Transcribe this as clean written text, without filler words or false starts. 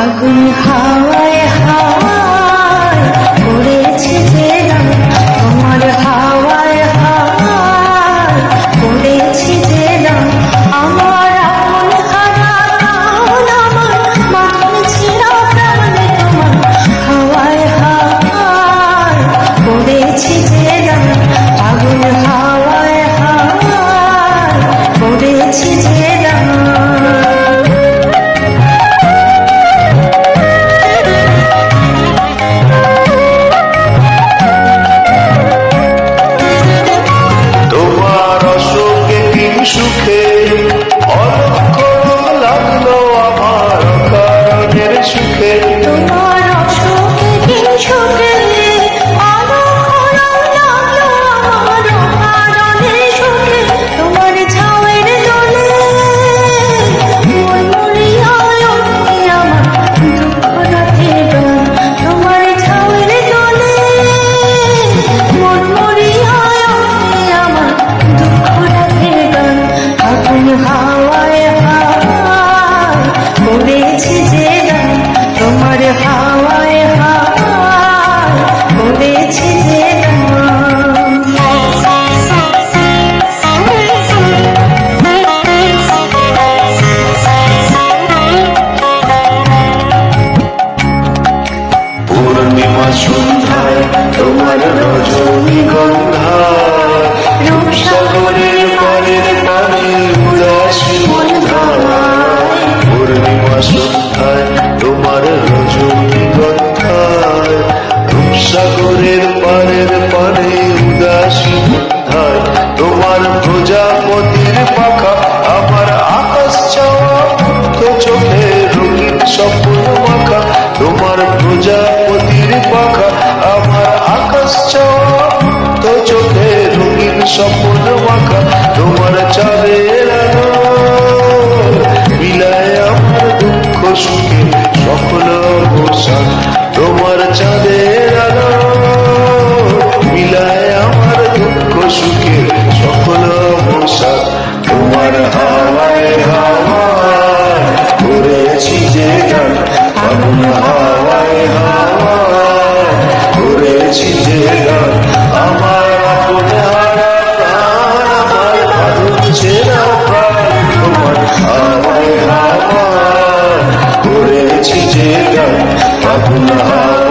আগুন হাওয়ায় হাওয়ায় পড়েছে যে দাম, তোমার হাওয়ায় হাওয়ায় পড়েছে যে দাম। আমার আপন হারা প্রাণ, আমার মাটির ছেঁড়া প্রাণ, তোমার হাওয়ায় হাওয়ায় পড়েছে যে দাম। আগুন হাওয়ায় হাওয়ায় পড়েছে যে দাম। সুখে অলক্ষ লাগলো আমার কারণের সুখে, তোমার অসুখে কি সুখে অলক্ষ লাগলো আমার কারণের সুখে। তোমার ছাওয়ের দোলে মন মরিয়া ওঠে আমার দুঃখ রাতের গান। তোমার ছাওয়ের দোলে মন মরিয়া ওঠে আমার দুঃখ রাতের গান। আগুন হাওয়ায় হাওয়ায় পড়েছে যে দাম, তোমার হাওয়ায় হাওয়ায় পড়েছে যে দাম। পূর্ণিমা সন্ধ্যায় তোমার রজনীগন্ধায় রূপসাগরের পারের পানে উদাসী মন্ধায়। পূর্ণিমা সন্ধ্যায় তোমার রজনীগন্ধায় রূপসাগরের পারের পানে উদাসী মন্ধায়। তোমার প্রজাপতির পাখা আমার আকাশ চাওয়া তো চোখে রঙিন স্বপ্ন মাখা। তোমার প্রজাপতির পাখা আমার আকাশ চাওয়া তো চোখে রঙিন স্বপ্ন মাখা। তোমার চাঁদের আলো মিলায় আমার দুঃখ সুখে সকল অবসান। তোমার চাঁদের আলো মিলায় আমার দুঃখ সুখে সকল অবসান। তোমার হাওয়ায় হাওয়ায় করেছি যে গান, আগুন হাওয়ায় হাওয়ায় করেছি যে গান। আমার আপন হারা প্রাণ, আমার মাটির ছেঁড়া প্রাণ, তোমার হাওয়ায় হাওয়ায় করেছি যে গান, আগুন হাওয়ায়